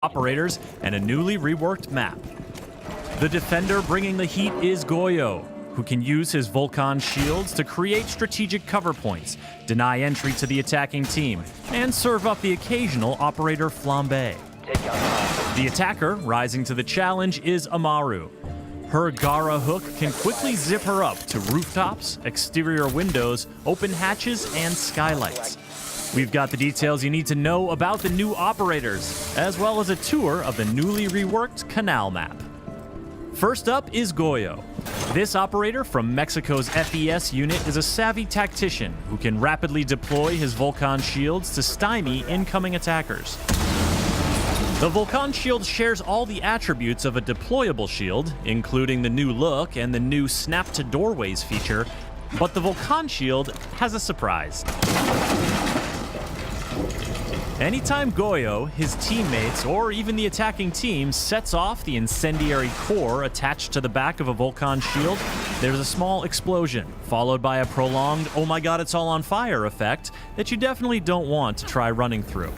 operators and a newly reworked map. The defender bringing the heat is Goyo, who can use his Vulcan shields to create strategic cover points, deny entry to the attacking team, and serve up the occasional operator flambe. The attacker rising to the challenge is Amaru. Her Gara hook can quickly zip her up to rooftops, exterior windows, open hatches, and skylights. We've got the details you need to know about the new operators, as well as a tour of the newly reworked Canal map. First up is Goyo. This operator from Mexico's FES unit is a savvy tactician who can rapidly deploy his Vulcan shields to stymie incoming attackers. The Vulcan shield shares all the attributes of a deployable shield, including the new look and the new Snap to Doorways feature, but the Vulcan shield has a surprise. Anytime Goyo, his teammates, or even the attacking team sets off the incendiary core attached to the back of a Vulcan shield, there's a small explosion, followed by a prolonged "oh my god, it's all on fire" effect that you definitely don't want to try running through.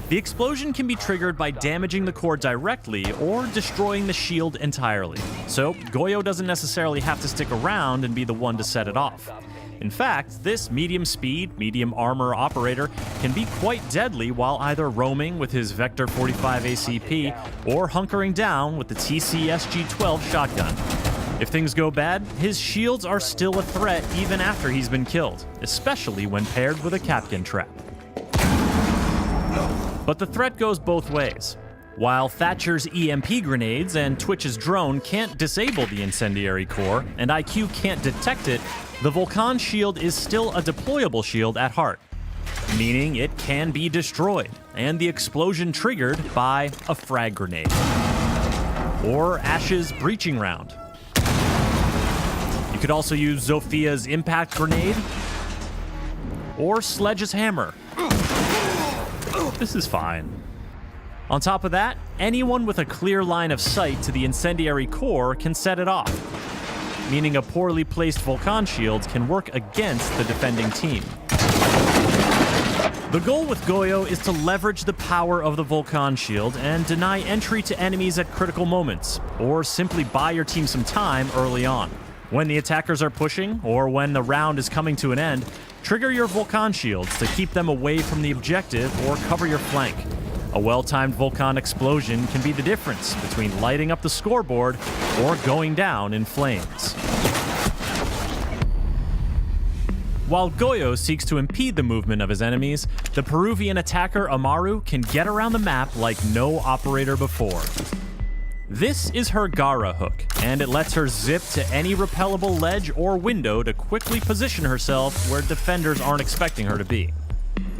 The explosion can be triggered by damaging the core directly or destroying the shield entirely, so Goyo doesn't necessarily have to stick around and be the one to set it off. In fact, this medium speed, medium armor operator can be quite deadly while either roaming with his Vector 45 ACP or hunkering down with the TC-SG-12 shotgun. If things go bad, his shields are still a threat even after he's been killed, especially when paired with a Kapkan trap. But the threat goes both ways. While Thatcher's EMP grenades and Twitch's drone can't disable the incendiary core, and IQ can't detect it, the Vulcan shield is still a deployable shield at heart, meaning it can be destroyed, and the explosion triggered by a frag grenade. Or Ash's breaching round. You could also use Zophia's impact grenade, or Sledge's hammer. This is fine. On top of that, anyone with a clear line of sight to the incendiary core can set it off, meaning a poorly placed Vulcan shield can work against the defending team. The goal with Goyo is to leverage the power of the Vulcan shield and deny entry to enemies at critical moments, or simply buy your team some time early on. When the attackers are pushing, or when the round is coming to an end, trigger your Vulcan shields to keep them away from the objective or cover your flank. A well-timed Vulcan explosion can be the difference between lighting up the scoreboard or going down in flames. While Goyo seeks to impede the movement of his enemies, the Peruvian attacker Amaru can get around the map like no operator before. This is her Gara hook, and it lets her zip to any repellable ledge or window to quickly position herself where defenders aren't expecting her to be.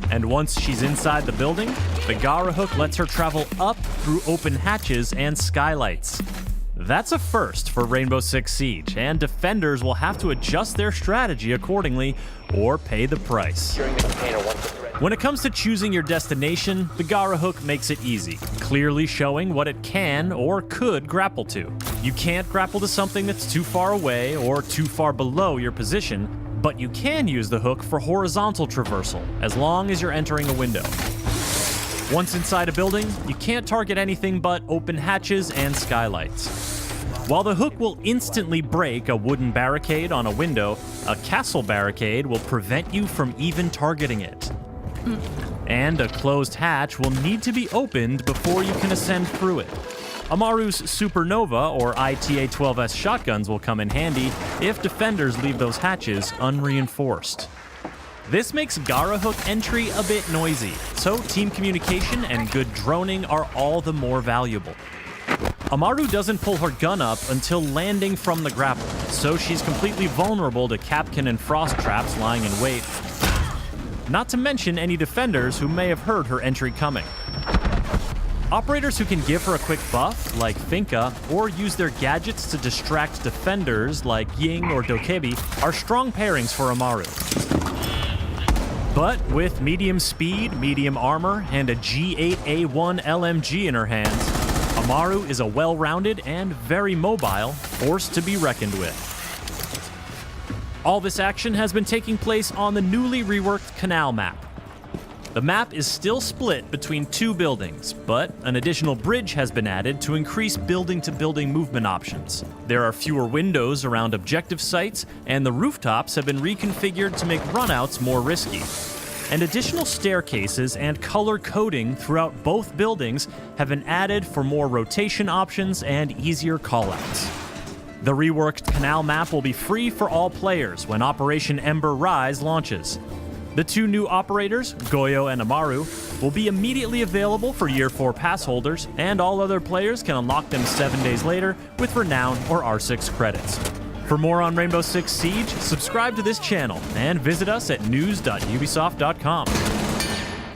And once she's inside the building, the Gara hook lets her travel up through open hatches and skylights. That's a first for Rainbow Six Siege, and defenders will have to adjust their strategy accordingly or pay the price. When it comes to choosing your destination, the Gara hook makes it easy, clearly showing what it can or could grapple to. You can't grapple to something that's too far away or too far below your position, but you can use the hook for horizontal traversal, as long as you're entering a window. Once inside a building, you can't target anything but open hatches and skylights. While the hook will instantly break a wooden barricade on a window, a castle barricade will prevent you from even targeting it. And a closed hatch will need to be opened before you can ascend through it. Amaru's Supernova or ITA-12S shotguns will come in handy if defenders leave those hatches unreinforced. This makes Gara hook entry a bit noisy, so team communication and good droning are all the more valuable. Amaru doesn't pull her gun up until landing from the grapple, so she's completely vulnerable to Kapkan and frost traps lying in wait. Not to mention any defenders who may have heard her entry coming. Operators who can give her a quick buff, like Finka, or use their gadgets to distract defenders, like Ying or Dokebi, are strong pairings for Amaru. But with medium speed, medium armor, and a G8A1 LMG in her hands, Amaru is a well-rounded and very mobile force to be reckoned with. All this action has been taking place on the newly reworked Canal map. The map is still split between two buildings, but an additional bridge has been added to increase building-to-building movement options. There are fewer windows around objective sites, and the rooftops have been reconfigured to make runouts more risky. And additional staircases and color coding throughout both buildings have been added for more rotation options and easier callouts. The reworked canal map will be free for all players when Operation Ember Rise launches. The two new operators, Goyo and Amaru, will be immediately available for Year 4 pass holders, and all other players can unlock them 7 days later with Renown or R6 credits. For more on Rainbow Six Siege, subscribe to this channel and visit us at news.ubisoft.com.